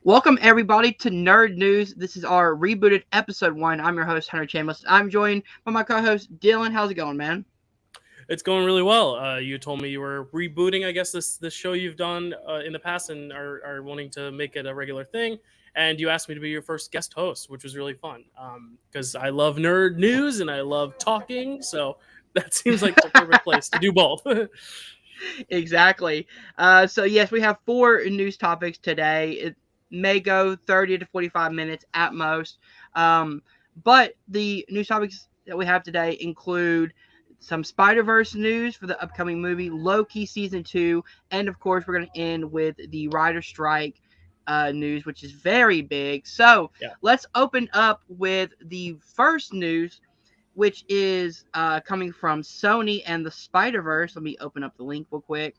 Welcome everybody to Nerd News. This is our rebooted episode 1. I'm your host Hunter Chambliss. I'm joined by my co-host Dylan. How's it going, man? It's going really well. You told me you were rebooting, I guess, this show you've done in the past and are wanting to make it a regular thing. And you asked me to be your first guest host, which was really fun because I love nerd news and I love talking. So that seems like the perfect place to do both. Exactly. So yes, we have 4 news topics today. It may go 30 to 45 minutes at most. But the news topics that we have today include some Spider-Verse news for the upcoming movie Loki Season 2. And of course, we're going to end with the writer strike news, which is very big. So Yeah. let's open up with the first news, which is coming from Sony and the Spider-Verse. Let me open up the link real quick.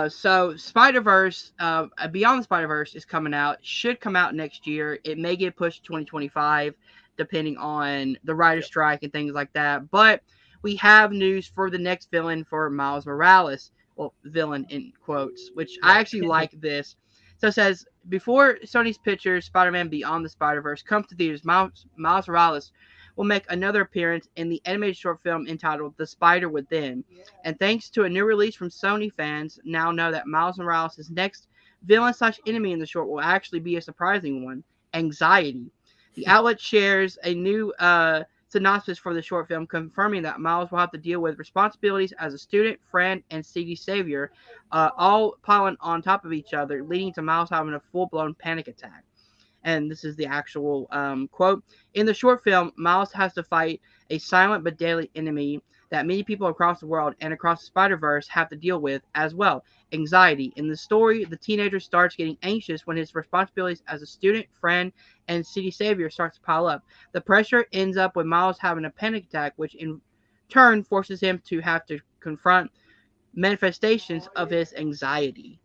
So Spider-Verse, Beyond the Spider-Verse is coming out. Should come out next year. It may get pushed to 2025, depending on the writer's strike and things like that. But we have news for the next villain for Miles Morales. Well, villain in quotes, which I actually like this. So it says, before Sony's picture Spider-Man Beyond the Spider-Verse comes to theaters, Miles Morales will make another appearance in the animated short film entitled The Spider Within. And thanks to a new release from Sony, fans now know that Miles Morales' next villain/enemy in the short will actually be a surprising one: anxiety. The outlet shares a new synopsis for the short film, confirming that Miles will have to deal with responsibilities as a student, friend, and city savior, all piling on top of each other, leading to Miles having a full-blown panic attack. And this is the actual quote. In the short film, Miles has to fight a silent but deadly enemy that many people across the world and across the Spider-Verse have to deal with as well: anxiety. In the story, the teenager starts getting anxious when his responsibilities as a student, friend, and city savior starts to pile up. The pressure ends up with Miles having a panic attack, which in turn forces him to have to confront manifestations of his anxiety.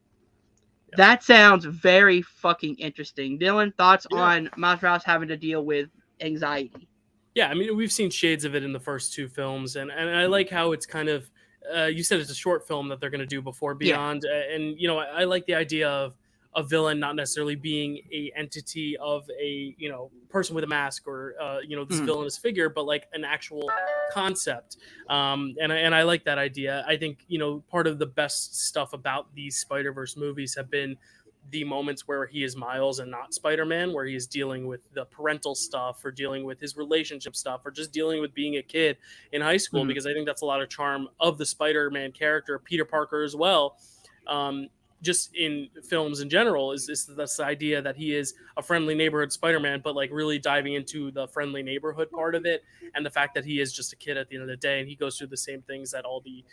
That sounds very fucking interesting. Dylan, thoughts on Miles Morales having to deal with anxiety? Yeah, I mean, we've seen shades of it in the first 2 films, and I like how it's kind of, you said it's a short film that they're going to do before Beyond, and, you know, I like the idea of a villain not necessarily being a entity of a, you know, person with a mask or, you know, this villainous figure, but like an actual concept, and I like that idea. I think, you know, part of the best stuff about these Spider-Verse movies have been the moments where he is Miles and not Spider-Man, where he is dealing with the parental stuff or dealing with his relationship stuff or just dealing with being a kid in high school, because I think that's a lot of charm of the Spider-Man character, Peter Parker as well. Just in films in general is this idea that he is a friendly neighborhood Spider-Man, but like really diving into the friendly neighborhood part of it, and the fact that he is just a kid at the end of the day, and he goes through the same things that all the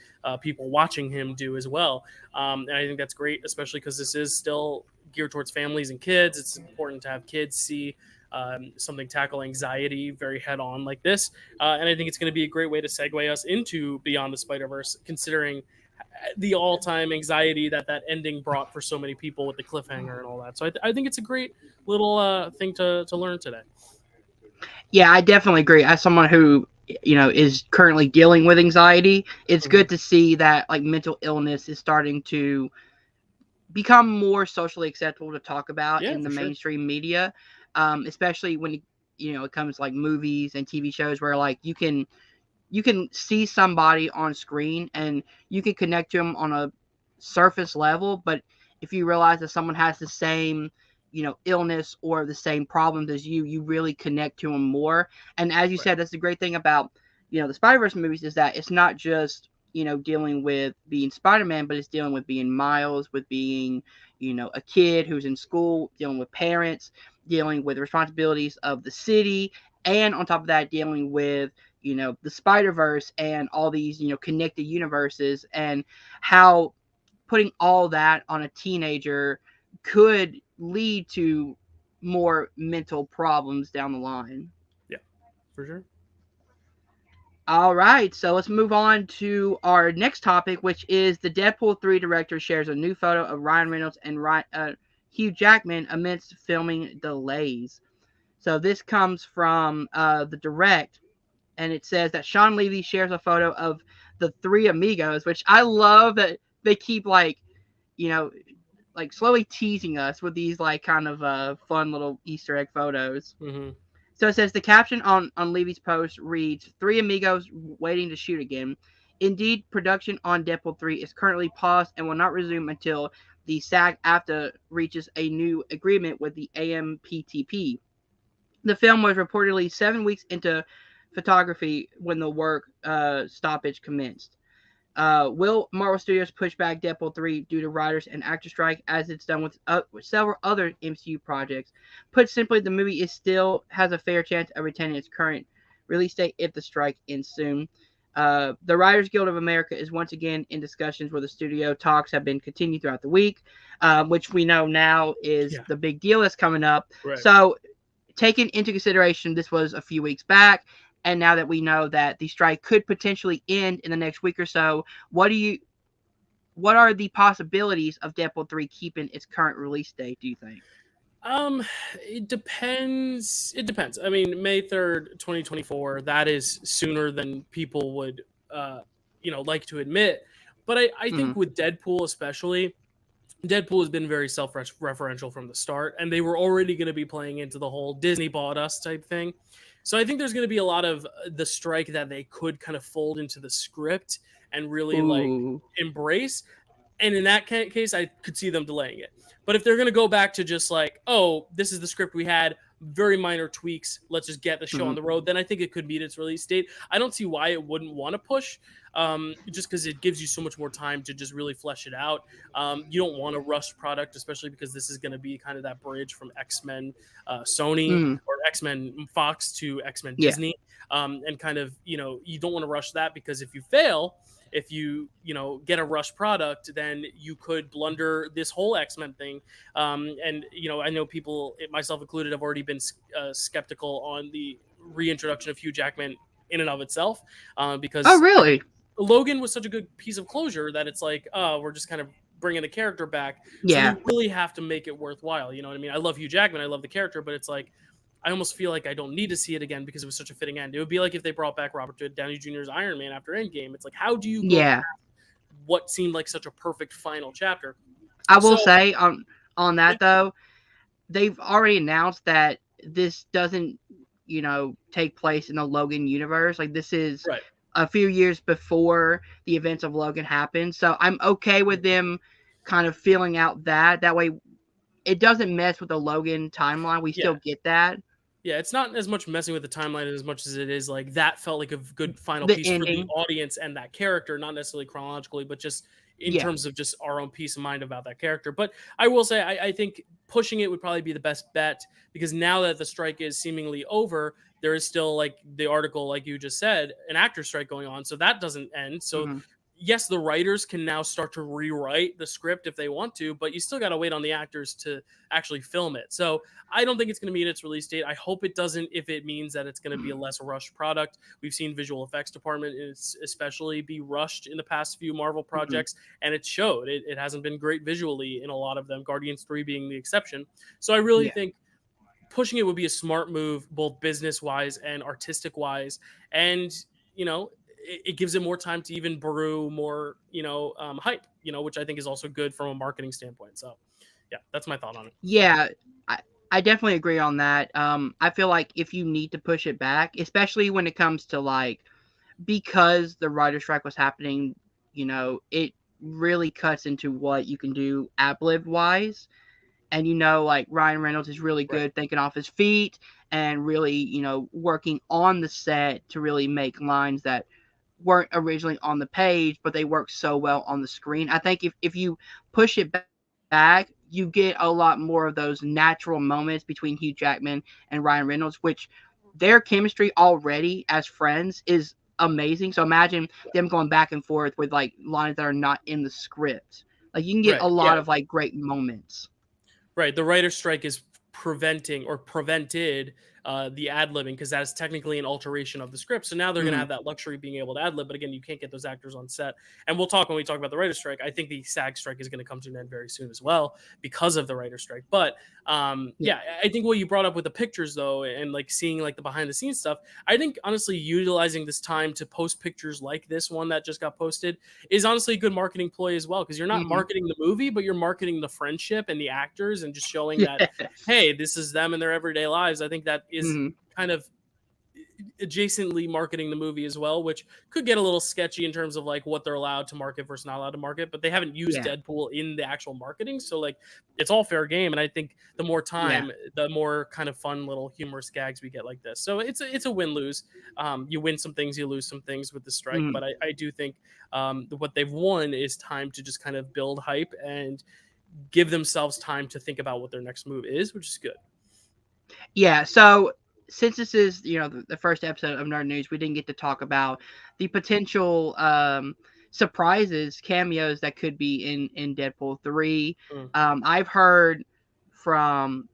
people watching him do as well. And I think that's great, especially because this is still geared towards families and kids. It's important to have kids see something tackle anxiety very head on like this. And I think it's going to be a great way to segue us into Beyond the Spider-Verse, considering the all-time anxiety that ending brought for so many people with the cliffhanger and all that. So I think it's a great little thing to learn today. Yeah, I definitely agree. As someone who, you know, is currently dealing with anxiety, it's good to see that like mental illness is starting to become more socially acceptable to talk about in the mainstream media, especially when you know it comes like movies and TV shows where like you can see somebody on screen and you can connect to them on a surface level, but if you realize that someone has the same, you know, illness or the same problems as you really connect to them more. And as you said, that's the great thing about, you know, the Spider-Verse movies, is that it's not just, you know, dealing with being Spider-Man, but it's dealing with being Miles, with being, you know, a kid who's in school, dealing with parents, dealing with the responsibilities of the city, and on top of that, dealing with, you know, the Spider-Verse and all these, you know, connected universes, and how putting all that on a teenager could lead to more mental problems down the line. Yeah, for sure. All right, so let's move on to our next topic, which is the Deadpool 3 director shares a new photo of Ryan Reynolds and Hugh Jackman amidst filming delays. So this comes from the Direct, and it says that Sean Levy shares a photo of the three amigos, which I love that they keep, like, you know, like slowly teasing us with these like kind of fun little Easter egg photos. Mm-hmm. So it says the caption on Levy's post reads, "Three amigos waiting to shoot again. Indeed, production on Deadpool 3 is currently paused and will not resume until the SAG-AFTRA reaches a new agreement with the AMPTP. The film was reportedly 7 weeks into photography when the work stoppage commenced. Will Marvel Studios push back Deadpool 3 due to writers and actor strike, as it's done with several other MCU projects? Put simply, the movie still has a fair chance of retaining its current release date if the strike ends soon. The Writers Guild of America is once again in discussions with the studio. Talks have been continued throughout the week, which we know now is the big deal that's coming up. Right. So, taking into consideration this was a few weeks back, and now that we know that the strike could potentially end in the next week or so, what are the possibilities of Deadpool 3 keeping its current release date, do you think? It depends. It depends. I mean, May 3rd, 2024, that is sooner than people would, like to admit. But I think with Deadpool especially, Deadpool has been very self-referential from the start, and they were already going to be playing into the whole Disney bought us type thing. So I think there's going to be a lot of the strike that they could kind of fold into the script and really like embrace. And in that case, I could see them delaying it. But if they're going to go back to just like, oh, this is the script we had, very minor tweaks, let's just get the show on the road, then I think it could meet its release date. I don't see why it wouldn't want to push, just because it gives you so much more time to just really flesh it out. You don't want a rushed product, especially because this is going to be kind of that bridge from X-Men Sony or X-Men Fox to X-Men Disney. And kind of, you don't want to rush that, because if you fail, if you get a rush product, then you could blunder this whole X-Men thing. And I know people, myself included, have already been skeptical on the reintroduction of Hugh Jackman in and of itself, because Logan was such a good piece of closure that it's like, we're just kind of bringing the character back. So you really have to make it worthwhile. You know what I mean? I love Hugh Jackman, I love the character, but it's like, I almost feel like I don't need to see it again because it was such a fitting end. It would be like if they brought back Robert Downey Jr.'s Iron Man after Endgame. It's like, how do you go past what seemed like such a perfect final chapter? I will say on that though, they've already announced that this doesn't, take place in the Logan universe. Like, this is a few years before the events of Logan happened. So I'm okay with them kind of feeling out that way it doesn't mess with the Logan timeline. We still get that. Yeah, it's not as much messing with the timeline as much as it is like that felt like a good final piece for the audience and that character, not necessarily chronologically, but just in terms of just our own peace of mind about that character. But I will say, I think pushing it would probably be the best bet, because now that the strike is seemingly over, there is still, like the article, like you just said, an actor strike going on. So that doesn't end. So yes, the writers can now start to rewrite the script if they want to, but you still got to wait on the actors to actually film it. So I don't think it's going to meet its release date. I hope it doesn't, if it means that it's going to be a less rushed product. We've seen visual effects department especially be rushed in the past few Marvel projects, and it showed. It hasn't been great visually in a lot of them, Guardians 3 being the exception. So I really think pushing it would be a smart move, both business-wise and artistic-wise. And, it gives it more time to even brew more, hype, which I think is also good from a marketing standpoint. So, yeah, that's my thought on it. Yeah, I definitely agree on that. I feel like if you need to push it back, especially when it comes to because the writer's strike was happening, it really cuts into what you can do ad-lib wise. And Ryan Reynolds is really good thinking off his feet and really, working on the set to really make lines that weren't originally on the page, but they work so well on the screen. I think if you push it back, you get a lot more of those natural moments between Hugh Jackman and Ryan Reynolds, which their chemistry already as friends is amazing. So imagine them going back and forth with lines that are not in the script. You can get a lot of great moments. Right. The writer's strike is prevented the ad-libbing, because that is technically an alteration of the script. So now they're going to have that luxury being able to ad-lib, but again, you can't get those actors on set. And we'll talk when we talk about the writer's strike. I think the SAG strike is going to come to an end very soon as well because of the writer's strike. But yeah, I think what you brought up with the pictures though, and like seeing like the behind the scenes stuff, I think honestly utilizing this time to post pictures like this one that just got posted is honestly a good marketing ploy as well, because you're not marketing the movie, but you're marketing the friendship and the actors and just showing that, hey, this is them in their everyday lives. I think that is kind of adjacently marketing the movie as well, which could get a little sketchy in terms of like what they're allowed to market versus not allowed to market, but they haven't used Deadpool in the actual marketing, so like it's all fair game. And I think the more time, the more kind of fun little humorous gags we get like this. So it's a win-lose. You win some things, you lose some things with the strike, but I do think what they've won is time to just kind of build hype and give themselves time to think about what their next move is, which is good. Yeah, so since this is, the first episode of Nerd News, we didn't get to talk about the potential surprises, cameos that could be in Deadpool 3. I've heard from,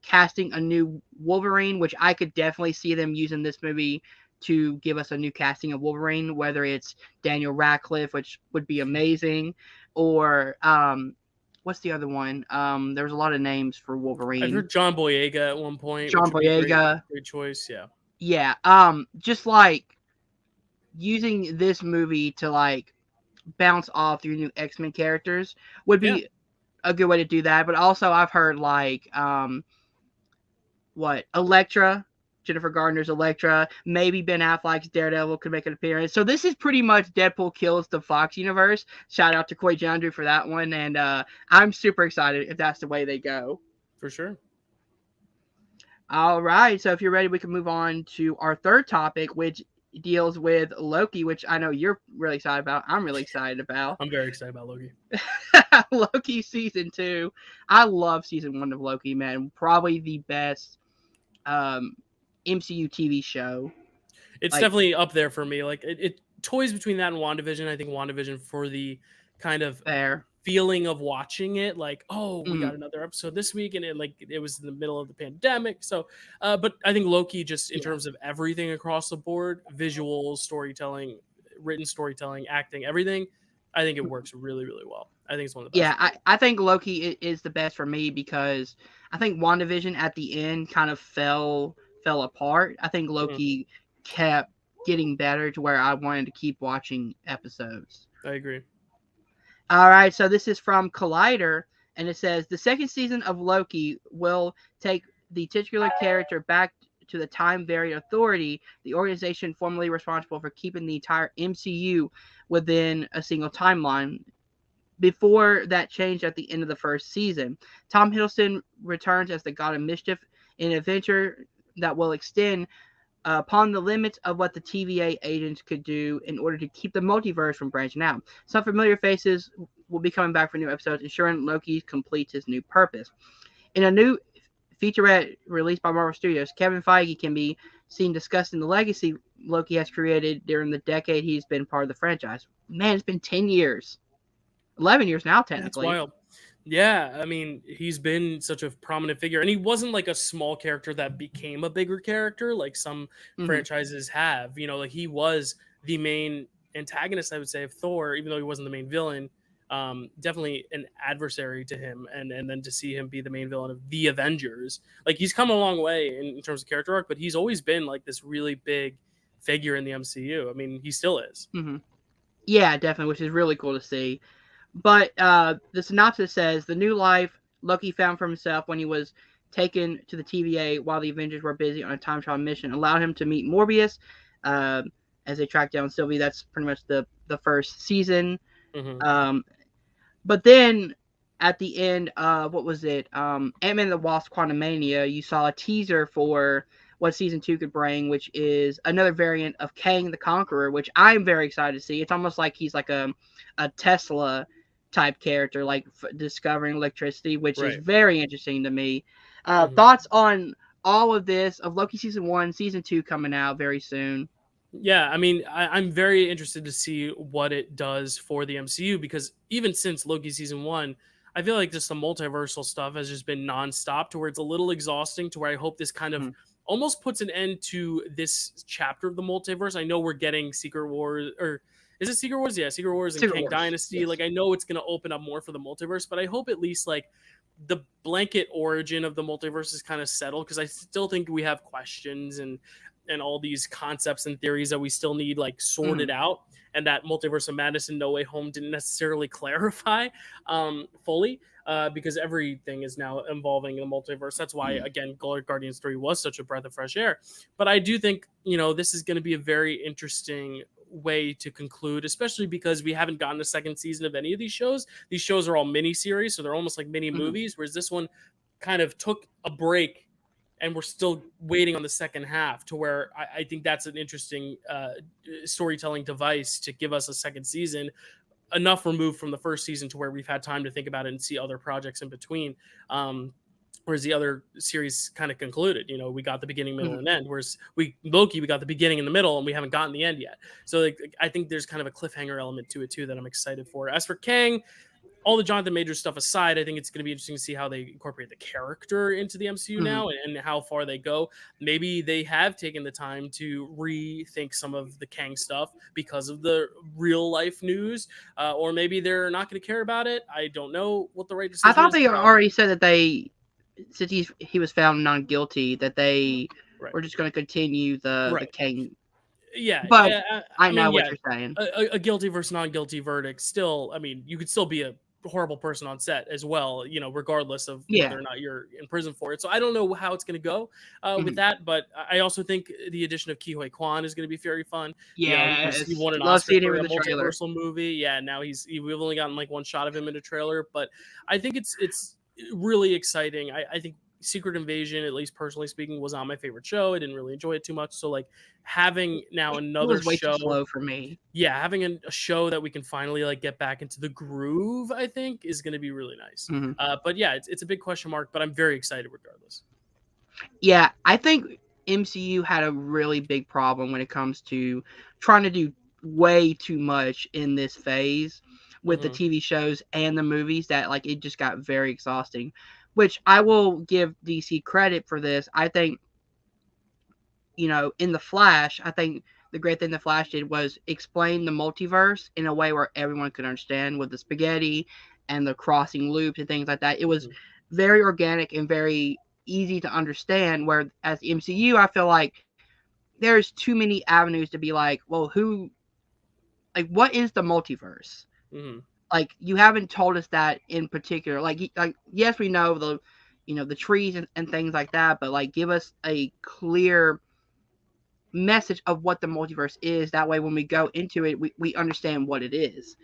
casting a new Wolverine, which I could definitely see them using this movie to give us a new casting of Wolverine, whether it's Daniel Radcliffe, which would be amazing, or what's the other one? There's a lot of names for Wolverine. I've heard John Boyega at one point. John Boyega. Great choice, yeah. Yeah. Just like using this movie to like bounce off your new X-Men characters would be a good way to do that. But also I've heard like Elektra, Jennifer Gardner's Elektra, maybe Ben Affleck's Daredevil could make an appearance. So this is pretty much Deadpool kills the Fox universe. Shout out to Koi Jandru for that one. And I'm super excited if that's the way they go. For sure. All right. So if you're ready, we can move on to our third topic, which deals with Loki, which I know you're really excited about. I'm really excited about. I'm very excited about Loki. Loki season 2. I love season 1 of Loki, man. Probably the best MCU TV show. It's definitely up there for me. Like it toys between that and WandaVision. I think WandaVision for the kind of feeling of watching it, like, oh, we got another episode this week, and it was in the middle of the pandemic. So, but I think Loki, just in terms of everything across the board, visuals, storytelling, written storytelling, acting, everything, I think it works really, really well. I think it's one of the best. Yeah, I think Loki is the best for me because I think WandaVision at the end kind of fell apart. I think Loki kept getting better to where I wanted to keep watching episodes. I agree. All right, so this is from Collider, and it says, the second season of Loki will take the titular character back to the Time Variant Authority, the organization formerly responsible for keeping the entire MCU within a single timeline. Before that changed at the end of the first season, Tom Hiddleston returns as the God of Mischief in an adventure that will extend upon the limits of what the TVA agents could do in order to keep the multiverse from branching out. Some familiar faces will be coming back for new episodes, ensuring Loki completes his new purpose. In a new featurette released by Marvel Studios, Kevin Feige can be seen discussing the legacy Loki has created during the decade he's been part of the franchise. Man, it's been 10 years. 11 years now, technically. That's wild. Yeah, I mean, he's been such a prominent figure, and he wasn't like a small character that became a bigger character like some franchises have. Like he was the main antagonist, I would say, of Thor, even though he wasn't the main villain. Definitely an adversary to him, and then to see him be the main villain of the Avengers, like he's come a long way in terms of character arc, but he's always been like this really big figure in the MCU. I mean, he still is. Yeah, definitely, which is really cool to see. But the synopsis says, the new life Loki found for himself when he was taken to the TVA while the Avengers were busy on a time travel mission allowed him to meet Morbius as they track down Sylvie. That's pretty much the first season. But then at the end, what was it? Ant-Man and the Wasp: Quantumania, you saw a teaser for what season 2 could bring, which is another variant of Kang the Conqueror, which I'm very excited to see. It's almost like he's like a Tesla type character, like discovering electricity, which is very interesting to me. Thoughts on all of this, of Loki season 1, season 2 coming out very soon? Yeah, I mean, I'm very interested to see what it does for the MCU, because even since Loki season 1, I feel like just the multiversal stuff has just been nonstop, to where it's a little exhausting, to where I hope this kind of almost puts an end to this chapter of the multiverse. I know we're getting Secret Wars, or is it Secret Wars? Yeah, Secret Wars and Secret Kang Wars, Dynasty. yes. Like, I know it's going to open up more for the multiverse, but I hope at least like the blanket origin of the multiverse is kind of settled, because I still think we have questions and all these concepts and theories that we still need like sorted out, and that Multiverse of Madness and No Way Home didn't necessarily clarify fully, because everything is now involving the multiverse. That's why, again, Guardians 3 was such a breath of fresh air. But I do think, this is going to be a very interesting way to conclude, especially because we haven't gotten a second season of any of these shows. These shows are all mini series, so they're almost like mini movies, whereas this one kind of took a break and we're still waiting on the second half, to where I think that's an interesting storytelling device to give us a second season, enough removed from the first season to where we've had time to think about it and see other projects in between. Whereas the other series kind of concluded, we got the beginning, middle, and end. Whereas Loki, we got the beginning and the middle, and we haven't gotten the end yet. So like, I think there's kind of a cliffhanger element to it too that I'm excited for. As for Kang, all the Jonathan Majors stuff aside, I think it's going to be interesting to see how they incorporate the character into the MCU now, and how far they go. Maybe they have taken the time to rethink some of the Kang stuff because of the real life news, or maybe they're not going to care about it. I don't know what the right decision I thought is. they already said that since he was found non-guilty, that they were just going to continue the Kang. Yeah, but I mean, know what you're saying. A guilty versus non-guilty verdict. Still, I mean, you could still be a horrible person on set as well, regardless of whether or not you're in prison for it. So I don't know how it's going to go with that, but I also think the addition of Ke Huy Quan is going to be very fun. Yeah, he won an love Oscar seeing for him a in the trailer. multiversal movie. Yeah, now we've only gotten like one shot of him in a trailer, but I think it's really exciting. I think Secret Invasion, at least personally speaking, was not my favorite show. I didn't really enjoy it too much. So like having now another it was way show, too slow for me. Yeah, having a show that we can finally like get back into the groove, I think, is going to be really nice. But yeah, it's a big question mark, but I'm very excited regardless. Yeah, I think MCU had a really big problem when it comes to trying to do way too much in this phase with the TV shows and the movies, that like it just got very exhausting, which I will give DC credit for this. I think, in The Flash, I think the great thing The Flash did was explain the multiverse in a way where everyone could understand, with the spaghetti and the crossing loops and things like that. It was very organic and very easy to understand, where as MCU, I feel like there's too many avenues to be like, well, what is the multiverse? Like, you haven't told us that in particular. Like yes, we know the trees and things like that, but like, give us a clear message of what the multiverse is. That way, when we go into it, we understand what it is.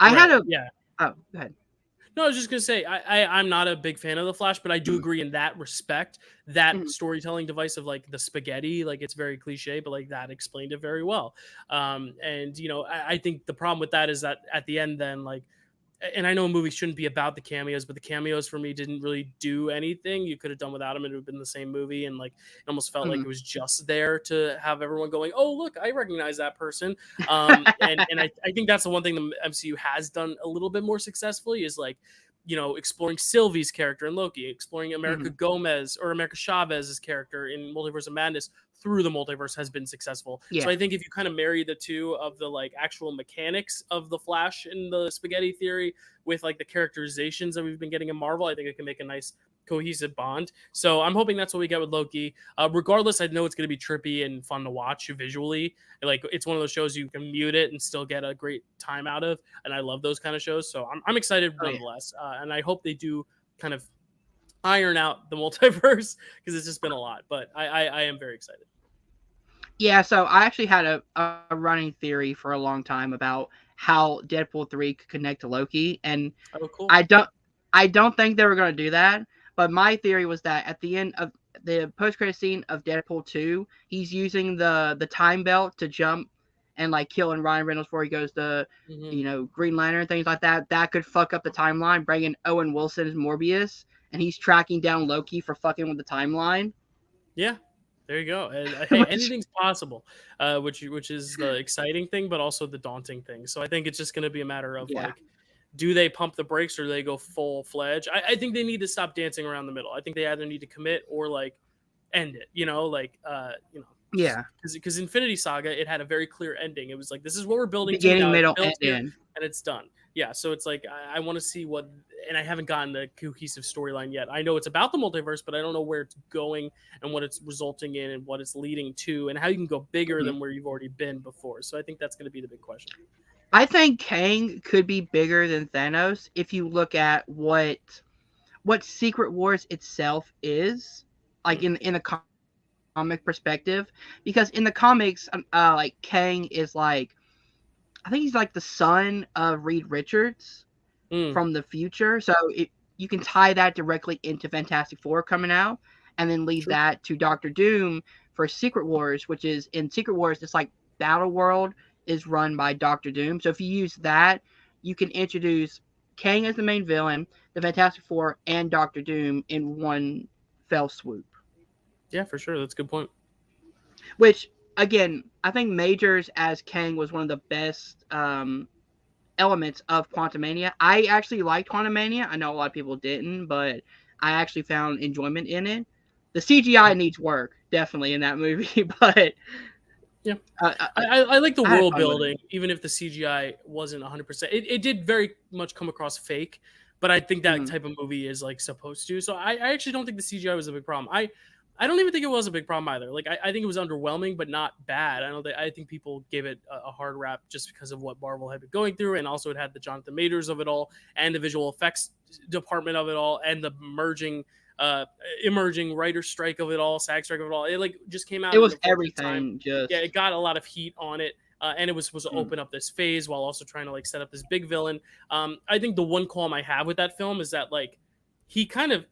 Oh, go ahead. No, I was just gonna say I'm not a big fan of the Flash, but I do agree in that respect. That storytelling device of like the spaghetti, like it's very cliche, but like that explained it very well. And I think the problem with that is that at the end, then like, and I know movies shouldn't be about the cameos, but the cameos for me didn't really do anything. You could have done without them, and it would have been the same movie. And like, it almost felt like it was just there to have everyone going, "Oh, look, I recognize that person." And I think that's the one thing the MCU has done a little bit more successfully, is like, exploring Sylvie's character in Loki, exploring America Gomez or America Chavez's character in Multiverse of Madness through the multiverse has been successful. Yeah. So I think if you kind of marry the two of the like actual mechanics of the Flash and the spaghetti theory with like the characterizations that we've been getting in Marvel, I think it can make a nice cohesive bond. So I'm hoping that's what we get with Loki. Regardless, I know it's going to be trippy and fun to watch visually. Like, it's one of those shows you can mute it and still get a great time out of, and I love those kind of shows. So I'm excited nonetheless, and I hope they do kind of iron out the multiverse, because it's just been a lot. But I am very excited. Yeah, so I actually had a running theory for a long time about how Deadpool 3 could connect to Loki, and cool. I don't think they were going to do that. But my theory was that at the end of the post-credit scene of Deadpool 2, he's using the time belt to jump and like killing Ryan Reynolds before he goes to Green Lantern and things like that. That could fuck up the timeline, bring in Owen Wilson as Morbius, and he's tracking down Loki for fucking with the timeline. Yeah. There you go. And hey, anything's possible, which is the exciting thing, but also the daunting thing. So I think it's just going to be a matter of like, do they pump the brakes or do they go full fledged? I think they need to stop dancing around the middle. I think they either need to commit or like end it. You know, like Yeah. because Infinity Saga, it had a very clear ending. It was like, this is what we're building to Beginning, now. It's middle, built and here end. and it's done. Yeah, so it's like I want to see what, and I haven't gotten the cohesive storyline yet. I know it's about the multiverse, but I don't know where it's going and what it's resulting in and what it's leading to and how you can go bigger than where you've already been before. So I think that's going to be the big question. I think Kang could be bigger than Thanos if you look at what Secret Wars itself is, like in a comic perspective, because in the comics, like Kang is like, I think he's like the son of Reed Richards from the future, so you can tie that directly into Fantastic Four coming out, and then lead that to Doctor Doom for Secret Wars, which is in Secret Wars, it's like Battle World is run by Doctor Doom. So if you use that, you can introduce Kang as the main villain, the Fantastic Four, and Doctor Doom in one fell swoop. Yeah, for sure. That's a good point. Which, again, I think Majors as Kang was one of the best elements of Quantumania. I actually liked Quantumania. I know a lot of people didn't, but I actually found enjoyment in it. The CGI needs work, definitely, in that movie, but yeah, I like the I had world fun with building, it. even if the CGI wasn't 100%. It did very much come across fake, but I think that type of movie is like supposed to. So I actually don't think the CGI was a big problem. I don't even think it was a big problem either. Like I think it was underwhelming, but not bad. I think people gave it a hard rap just because of what Marvel had been going through, and also it had the Jonathan Majors of it all, and the visual effects department of it all, and the emerging writer strike of it all, SAG strike of it all. It like just came out It at was an unfortunate time. everything. Just Yeah, it got a lot of heat on it. And it was supposed to open up this phase while also trying to like set up this big villain. I think the one qualm I have with that film is that like he kind of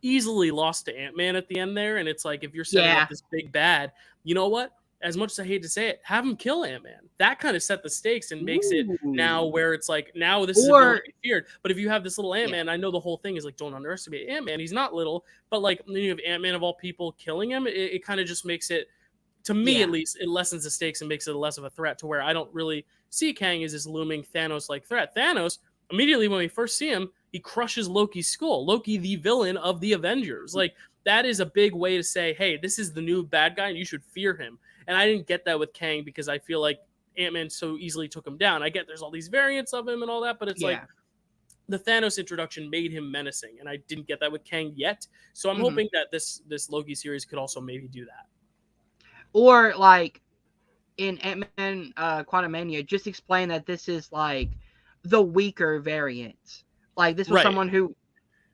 easily lost to Ant-Man at the end there, and it's like, if you're setting up this big bad, you know what? As much as I hate to say it, have him kill Ant-Man. That kind of set the stakes and makes it now where it's like, now this is a villain to be feared. But if you have this little Ant-Man, I know the whole thing is like, don't underestimate Ant-Man. He's not little, but like then you have Ant-Man of all people killing him. It kind of just makes it, to me at least, it lessens the stakes and makes it less of a threat, to where I don't really see Kang as this looming Thanos-like threat. Thanos, immediately when we first see him, he crushes Loki's skull. Loki, the villain of the Avengers. Like, that is a big way to say, hey, this is the new bad guy and you should fear him. And I didn't get that with Kang because I feel like Ant-Man so easily took him down. I get there's all these variants of him and all that, but it's like the Thanos introduction made him menacing, and I didn't get that with Kang yet. So I'm hoping that this Loki series could also maybe do that. Or like in Ant-Man Quantumania, just explain that this is like the weaker variant. Like this was someone who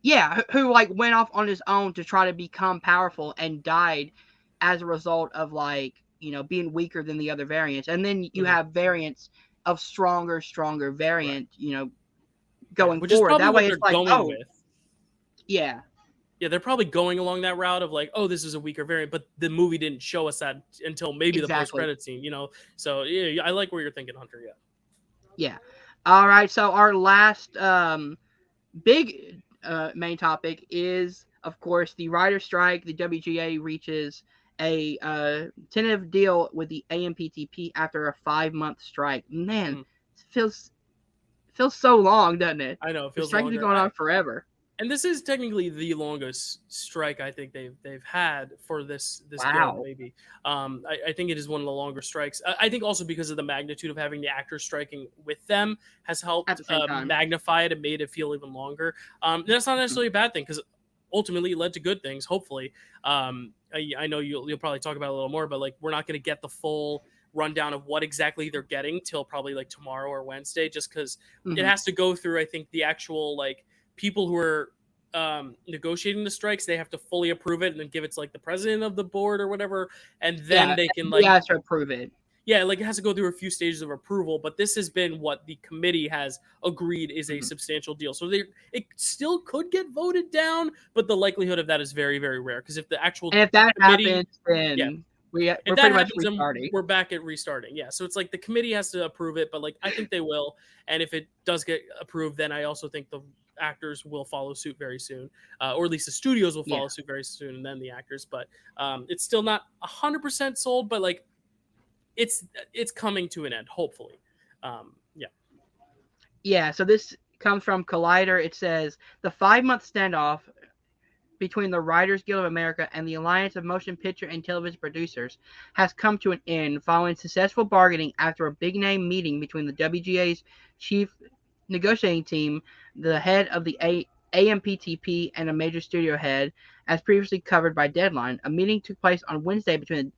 like went off on his own to try to become powerful and died as a result of like, you know, being weaker than the other variants. And then you have variants of stronger variant, you know, going which forward. Is probably that what way they're it's like, going with. Yeah. Yeah, they're probably going along that route of like, oh, this is a weaker variant, but the movie didn't show us that until maybe the post-credit scene, you know? So, yeah, I like where you're thinking, Hunter, Yeah. All right, so our last big main topic is, of course, the writer strike. The WGA reaches a tentative deal with the AMPTP after a 5-month strike. Man, it feels so long, doesn't it? I know, it feels the strike's been going on forever. And this is technically the longest strike I think they've had for this Wow. guild, maybe. I think it is one of the longer strikes. I think also because of the magnitude of having the actors striking with them has helped magnify it and made it feel even longer. That's not necessarily a bad thing, because ultimately it led to good things, hopefully. I know you'll probably talk about it a little more, but like, we're not going to get the full rundown of what exactly they're getting till probably like tomorrow or Wednesday, just because it has to go through, I think, the actual like people who are negotiating the strikes. They have to fully approve it and then give it to like the president of the board or whatever, and then they can like has to approve it. Yeah, like it has to go through a few stages of approval, but this has been what the committee has agreed is a substantial deal. So it still could get voted down, but the likelihood of that is very, very rare. Because if the actual if that committee, happens, then we're if pretty that much happens, restarting. we're back at restarting. Yeah, so it's like the committee has to approve it, but like I think they will. And if it does get approved, then I also think the actors will follow suit very soon, or at least the studios will follow suit very soon, and then the actors. But it's still not 100% sold, but like it's coming to an end, hopefully. So this comes from Collider. It says the 5-month standoff between the Writers Guild of America and the Alliance of Motion Picture and Television Producers has come to an end following successful bargaining after a big-name meeting between the WGA's chief negotiating team, the head of the AMPTP, and a major studio head, as previously covered by Deadline. A meeting took place on Wednesday between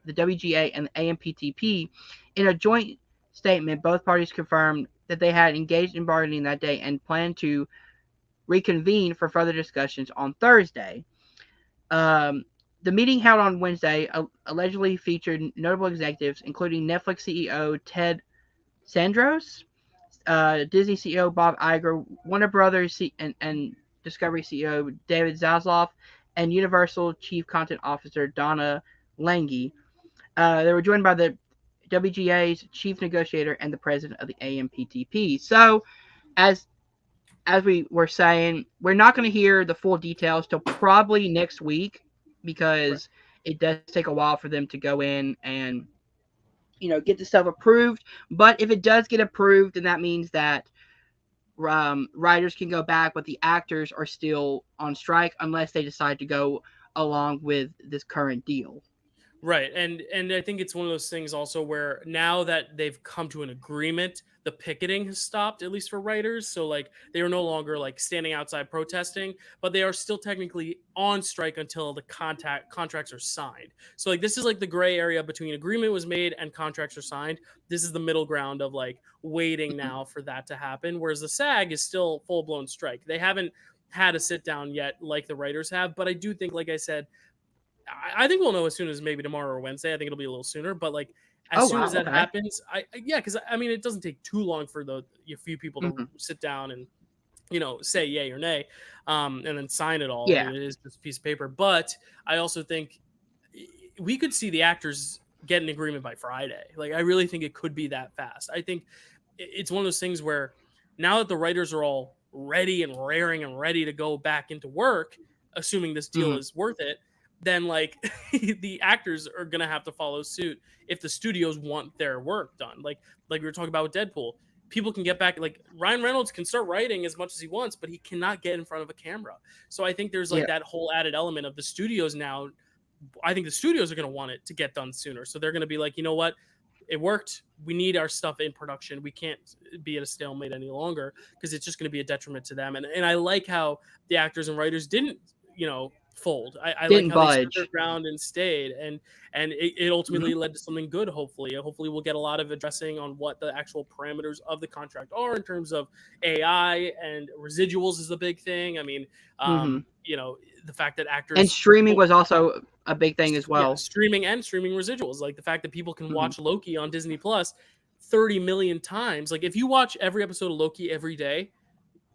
the WGA and the AMPTP. In a joint statement, both parties confirmed that they had engaged in bargaining that day and planned to reconvene for further discussions on Thursday. The meeting held on Wednesday allegedly featured notable executives, including Netflix CEO Ted Sarandos, Disney CEO Bob Iger, Warner Brothers and Discovery CEO David Zaslav, and Universal Chief Content Officer Donna Lange. They were joined by the WGA's chief negotiator and the president of the AMPTP. So, as we were saying, we're not going to hear the full details till probably next week because it does take a while for them to go in and get the stuff approved. But if it does get approved, then that means that writers can go back, but the actors are still on strike unless they decide to go along with this current deal. Right. And I think it's one of those things also where now that they've come to an agreement, the picketing has stopped, at least for writers. So like they are no longer like standing outside protesting, but they are still technically on strike until the contracts are signed. So like this is like the gray area between agreement was made and contracts are signed. This is the middle ground of like waiting now for that to happen. Whereas the SAG is still full blown strike. They haven't had a sit down yet like the writers have, but I do think, like I said, I think we'll know as soon as maybe tomorrow or Wednesday. I think it'll be a little sooner, but like as soon as that happens, because I mean it doesn't take too long for a few people to sit down and say yay or nay, and then sign it all. Yeah. I mean, it is just a piece of paper, but I also think we could see the actors get an agreement by Friday. Like I really think it could be that fast. I think it's one of those things where now that the writers are all ready and raring and ready to go back into work, assuming this deal is worth it, then like the actors are gonna have to follow suit if the studios want their work done. Like we were talking about with Deadpool, people can get back. Like Ryan Reynolds can start writing as much as he wants, but he cannot get in front of a camera. So I think there's like that whole added element of the studios now. I think the studios are gonna want it to get done sooner, so they're gonna be like, you know what, it worked. We need our stuff in production. We can't be at a stalemate any longer because it's just going to be a detriment to them. And I like how the actors and writers didn't, fold. I like how they stood their ground and stayed, and it ultimately led to something good. Hopefully we'll get a lot of addressing on what the actual parameters of the contract are in terms of AI and residuals is a big thing. I mean, the fact that actors and streaming was also a big thing as well. Yeah, streaming residuals, like the fact that people can watch Loki on Disney Plus 30 million times. Like if you watch every episode of Loki every day,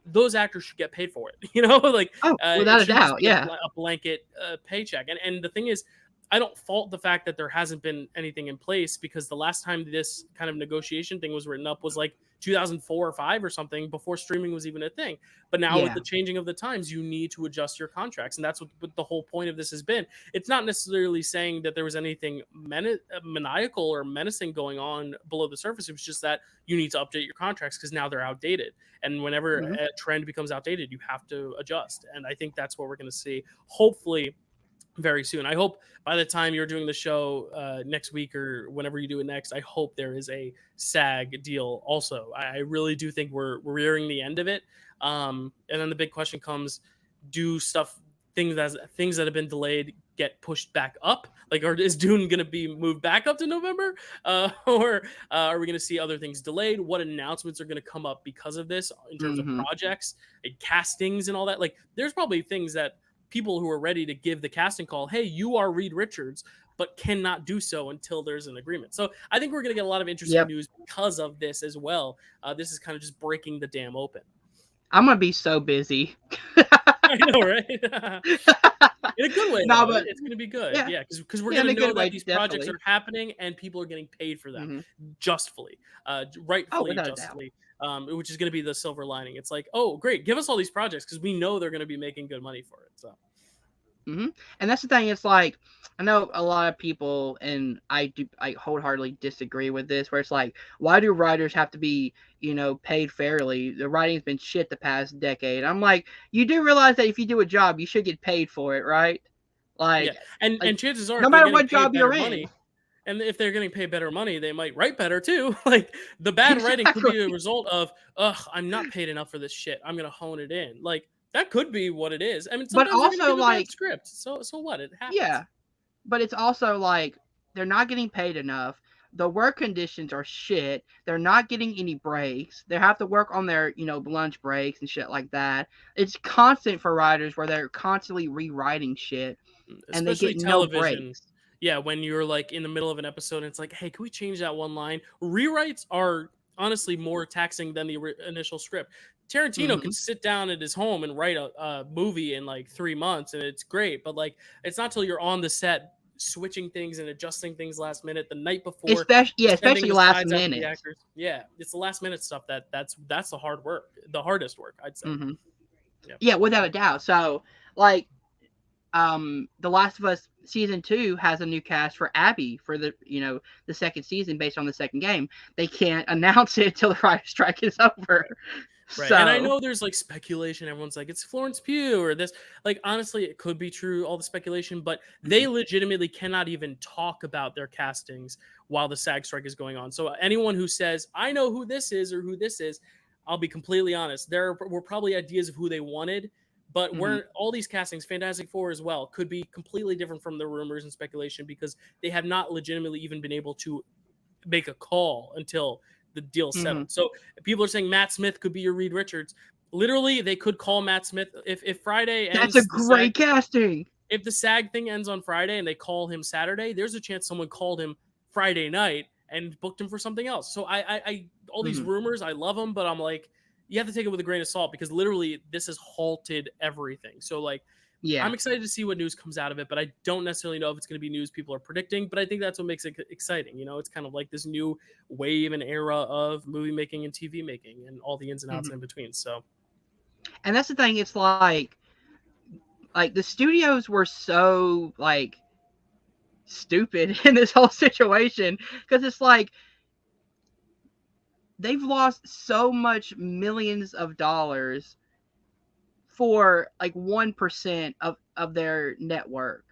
those actors should get paid for it, without a doubt. Yeah, a blanket paycheck. And the thing is, I don't fault the fact that there hasn't been anything in place, because the last time this kind of negotiation thing was written up was like 2004 or 5 or something, before streaming was even a thing. But now with the changing of the times, you need to adjust your contracts. And that's what the whole point of this has been. It's not necessarily saying that there was anything maniacal or menacing going on below the surface. It was just that you need to update your contracts because now they're outdated. And whenever a trend becomes outdated, you have to adjust. And I think that's what we're going to see, hopefully, very soon. I hope by the time you're doing the show next week or whenever you do it next, I hope there is a SAG deal also. I really do think we're nearing the end of it. And then the big question comes, do things that have been delayed get pushed back up? Like, or is Dune going to be moved back up to November? Or are we going to see other things delayed? What announcements are going to come up because of this in terms of projects and castings and all that? Like, there's probably things that people who are ready to give the casting call, hey, you are Reed Richards, but cannot do so until there's an agreement. So I think we're going to get a lot of interesting news because of this as well. This is kind of just breaking the dam open. I'm going to be so busy. I know, right? In a good way, but it's going to be good. Yeah, because we're going to know that these projects are happening and people are getting paid for them justly, rightfully, justly. Which is going to be the silver lining. It's like, oh, great, give us all these projects because we know they're going to be making good money for it. So, Mm-hmm. And that's the thing. It's like, I know a lot of people, and I wholeheartedly disagree with this. Where it's like, why do writers have to be, paid fairly? The writing's been shit the past decade. I'm like, you do realize that if you do a job, you should get paid for it, right? Yeah, Like, and chances are, no if they're matter getting what paid job better you're in. money, and if they're getting paid better money, they might write better too. Like the bad writing could be a Exactly. result of, ugh, I'm not paid enough for this shit. I'm gonna hone it in. Like that could be what it is. I mean, But sometimes they're gonna also, give a bad like, script. So what? It happens. yeah. But it's also like they're not getting paid enough. The work conditions are shit. They're not getting any breaks. They have to work on their, lunch breaks and shit like that. It's constant for writers where they're constantly rewriting shit and they Especially get no television. breaks. Yeah, when you're like in the middle of an episode and it's like, hey, can we change that one line? Rewrites are honestly more taxing than the initial script. Tarantino Mm-hmm. can sit down at his home and write a movie in like 3 months and it's great, but like it's not till you're on the set switching things and adjusting things last minute the night before, sending Especially the last sides out to the minute. actors. Yeah, it's the last minute stuff that's the hard work, the hardest work, I'd say. Mm-hmm. Yeah. Yeah, without a doubt. So, like, The Last of Us season 2 has a new cast for Abby for the second season based on the second game. They can't announce it till the writer's strike is over. Right. And I So, know there's like speculation. Everyone's like, it's Florence Pugh or this. Like, honestly, it could be true, all the speculation, but they mhm, legitimately cannot even talk about their castings while the SAG strike is going on. So, anyone who says, I know who this is or who this is, I'll be completely honest. There were probably ideas of who they wanted, but mhm, where all these castings, Fantastic Four as well, could be completely different from the rumors and speculation because they have not legitimately even been able to make a call until the deal's mhm. settled. So people are saying Matt Smith could be your Reed Richards. Literally, they could call Matt Smith if Friday That's a ends the SAG. great casting. If the SAG thing ends on Friday and they call him Saturday, there's a chance someone called him Friday night and booked him for something else. So I all these Mhm. rumors, I love them, but I'm like, you have to take it with a grain of salt because literally this has halted everything. So like Yeah. I'm excited to see what news comes out of it, but I don't necessarily know if it's going to be news people are predicting. But I think that's what makes it exciting. You know, it's kind of like this new wave and era of movie making and TV making and all the ins and outs Mhm. in between. So, And that's the thing. It's like the studios were so like stupid in this whole situation because it's like they've lost so much millions of dollars for like 1% of their network,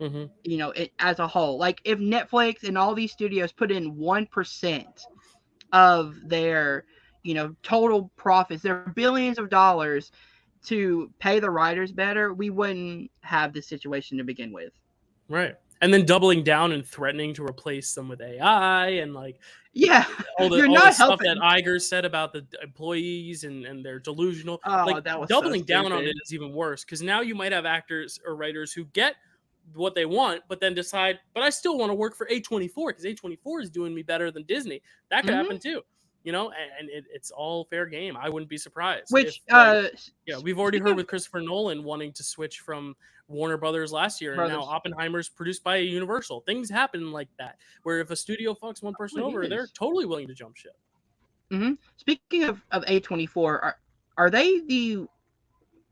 mm-hmm. as a whole. Like if Netflix and all these studios put in 1% of their, total profits, their billions of dollars to pay the writers better, we wouldn't have this situation to begin with. Right. And then doubling down and threatening to replace them with AI and like Yeah, all the you're all the not stuff that helping. Iger said about the employees and they're delusional. Oh, Like that was so doubling down on it stupid. is even worse because now you might have actors or writers who get what they want, but then decide, but I still want to work for A24 because A24 is doing me better than Disney. That could Hmm. happen too, and it's all fair game. I wouldn't be surprised if Which, like yeah, we've already speaking heard of with Christopher Nolan wanting to switch from Warner Brothers last year, and now brothers, Oppenheimer's produced by Universal. Things happen like that, where if a studio fucks one person it over, they're is. totally willing to jump ship. Speaking of A24, are they the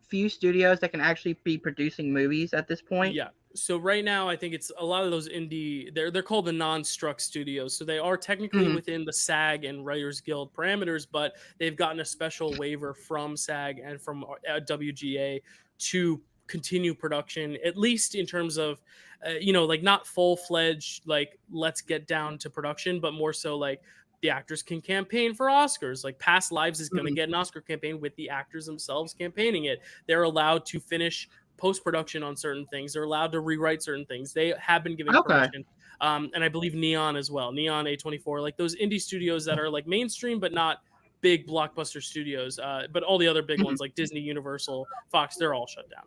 few studios that can actually be producing movies at this point? Yeah. So right now, I think it's a lot of those indie. They're called the non-struck studios. So they are technically Hmm. within the SAG and Writers Guild parameters, but they've gotten a special waiver from SAG and from WGA to continue production, at least in terms of, like not full-fledged, like let's get down to production, but more so like the actors can campaign for Oscars. Like Past Lives is going to Hmm. get an Oscar campaign with the actors themselves campaigning it. They're allowed to finish post production on certain things. They're allowed to rewrite certain things. They have been given Okay. permission. And I believe Neon as well. Neon A24, like those indie studios that are like mainstream but not big blockbuster studios. But all the other big Hmm. ones like Disney, Universal, Fox, they're all shut down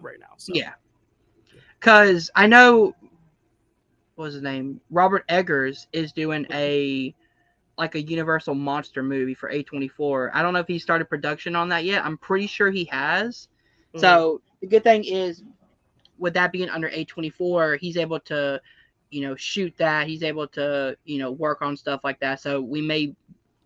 right now. So Yeah, because I know what was his name. Robert Eggers is doing a Universal monster movie for A24. I don't know if he started production on that yet. I'm pretty sure he has. mhm. So the good thing is, with that being under A24, he's able to, shoot that. He's able to, work on stuff like that. So we may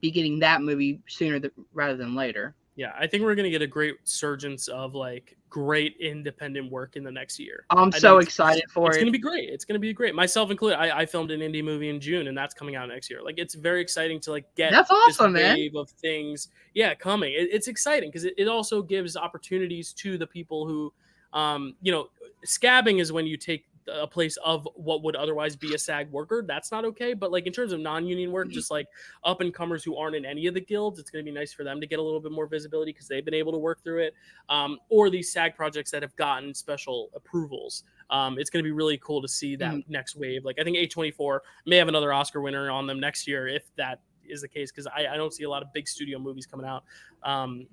be getting that movie sooner rather than later. Yeah, I think we're gonna get a great surgence of like great independent work in the next year. I'm I think so excited for it's it. gonna be great. It's gonna be great. Myself included. I filmed an indie movie in June, and that's coming out next year. Like it's very exciting to like get That's this awesome, man. wave of things. Yeah, coming. It's exciting because it also gives opportunities to the people who, scabbing is when you take a place of what would otherwise be a SAG worker. That's not okay. But like in terms of non-union work, just like up and comers who aren't in any of the guilds, it's going to be nice for them to get a little bit more visibility because they've been able to work through it. Or these SAG projects that have gotten special approvals. It's going to be really cool to see that next wave. Like I think A24 may have another Oscar winner on them next year if that is the case, because I don't see a lot of big studio movies coming out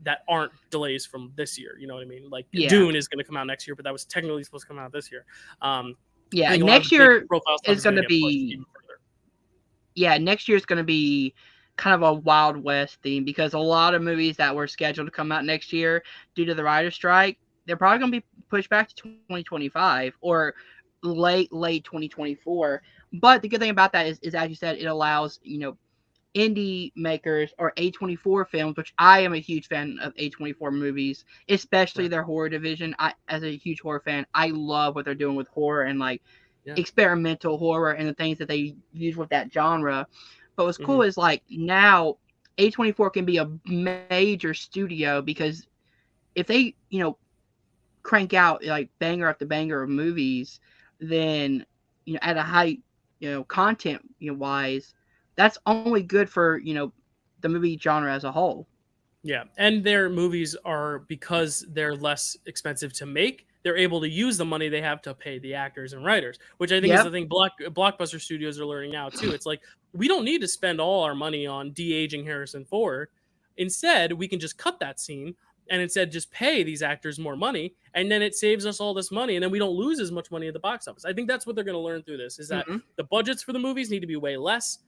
that aren't delays from this year. You know what I mean? Like Dune is going to come out next year, but that was technically supposed to come out this year. Yeah, next year is going to be. Yeah, next year is going to be kind of a Wild West theme because a lot of movies that were scheduled to come out next year due to the writer's strike, they're probably going to be pushed back to 2025 or late 2024. But the good thing about that is as you said, it allows, indie makers or A24 films, which I am a huge fan of A24 movies, especially their horror division. As a huge horror fan, I love what they're doing with horror and like experimental horror and the things that they use with that genre. But what's cool is like now A24 can be a major studio because if they, crank out like banger after banger of movies, then, at a high, content, wise, that's only good for, the movie genre as a whole. Yeah, and their movies are, because they're less expensive to make, they're able to use the money they have to pay the actors and writers, which I think is the thing blockbuster studios are learning now too. It's like, we don't need to spend all our money on de-aging Harrison Ford. Instead, we can just cut that scene and instead just pay these actors more money, and then it saves us all this money, and then we don't lose as much money at the box office. I think that's what they're going to learn through this, is that the budgets for the movies need to be way less.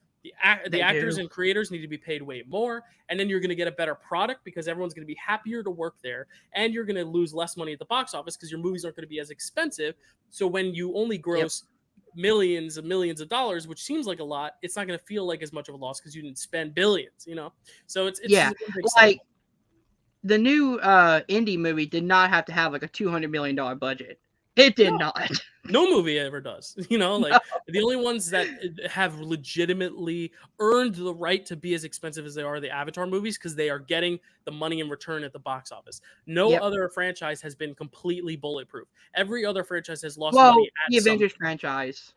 The actors and creators need to be paid way more, and then you're going to get a better product because everyone's going to be happier to work there, and you're going to lose less money at the box office because your movies aren't going to be as expensive. So when you only gross millions and millions of dollars, which seems like a lot, it's not going to feel like as much of a loss because you didn't spend billions, So it's like the new indie movie did not have to have like a $200 million budget. It did not. No movie ever does, like the only ones that have legitimately earned the right to be as expensive as they are the Avatar movies, because they are getting the money in return at the box office. No other franchise has been completely bulletproof. Every other franchise has lost money at the Avengers franchise.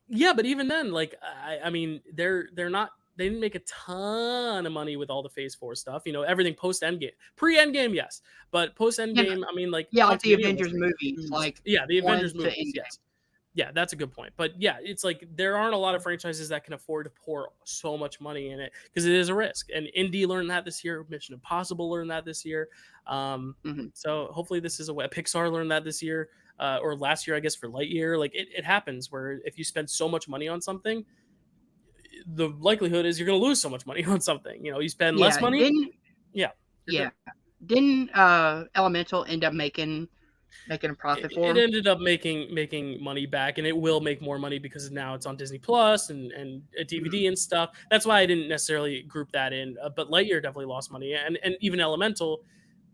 Yeah, but even then, like, I mean, they're not. They didn't make a ton of money with all the Phase 4 stuff. Everything post Endgame, pre Endgame, yes, but post Endgame, I mean, like like the Avengers movies, like the Avengers movies, yes. Yeah, that's a good point. But yeah, it's like there aren't a lot of franchises that can afford to pour so much money in it because it is a risk. And Indy learned that this year. Mission Impossible learned that this year. So hopefully this is a way. Pixar learned that this year or last year, I guess, for Lightyear. Like it happens where if you spend so much money on something, the likelihood is you're going to lose so much money on something. You spend less money. Didn't Elemental end up making a profit for it ended up making money back, and it will make more money because now it's on Disney Plus and a DVD and stuff. That's why I didn't necessarily group that in, but Lightyear definitely lost money, and even Elemental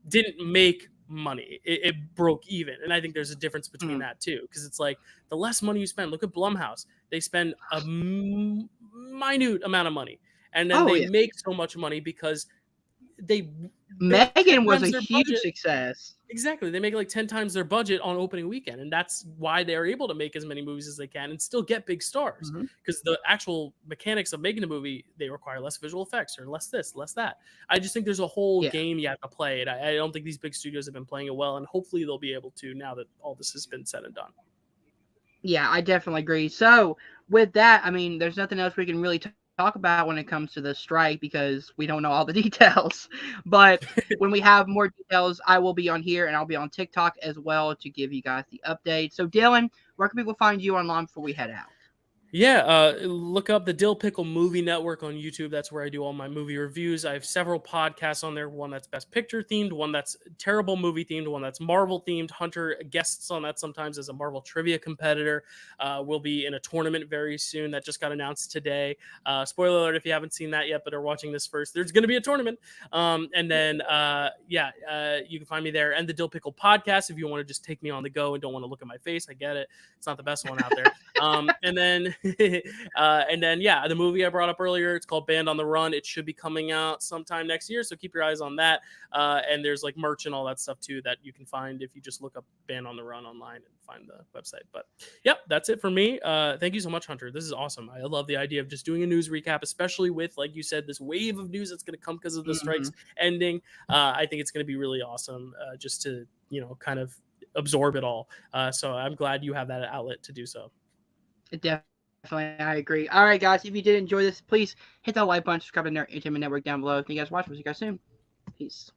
didn't make money. It broke even, and I think there's a difference between that too, because it's like the less money you spend. Look at Blumhouse; they spend a minute amount of money, and then they make so much money because Megan was a huge success. Exactly. They make like 10 times their budget on opening weekend. And that's why they're able to make as many movies as they can and still get big stars. Because the actual mechanics of making a movie, they require less visual effects or less this, less that. I just think there's a whole game you have to play. And I don't think these big studios have been playing it well. And hopefully they'll be able to now that all this has been said and done. Yeah, I definitely agree. So with that, I mean, there's nothing else we can really talk about when it comes to the strike because we don't know all the details. But when we have more details, I will be on here and I'll be on TikTok as well to give you guys the update. So Dylan, where can people find you online before we head out? Yeah, look up the Dyl Pickle Movie Network on YouTube. That's where I do all my movie reviews. I have several podcasts on there. One that's Best Picture themed, one that's terrible movie themed, one that's Marvel themed. Hunter guests on that sometimes as a Marvel trivia competitor. We'll be in a tournament very soon that just got announced today. Spoiler alert if you haven't seen that yet, but are watching this first. There's going to be a tournament. And then, you can find me there. And the Dyl Pickle Podcast if you want to just take me on the go and don't want to look at my face. I get it. It's not the best one out there. And then the movie I brought up earlier, it's called Band on the Run. It should be coming out sometime next year, so keep your eyes on that. And there's like merch and all that stuff too that you can find if you just look up Band on the Run online and find the website. But yep, that's it for me. Thank you so much, Hunter. This is awesome. I love the idea of just doing a news recap, especially with, like you said, this wave of news that's going to come because of the strikes ending. I think it's going to be really awesome just to, kind of absorb it all. So I'm glad you have that outlet to do so. Definitely, I agree. All right, guys, if you did enjoy this, please hit that like button, subscribe to the Entertainment Network down below. Thank you guys for watching. We'll see you guys soon. Peace.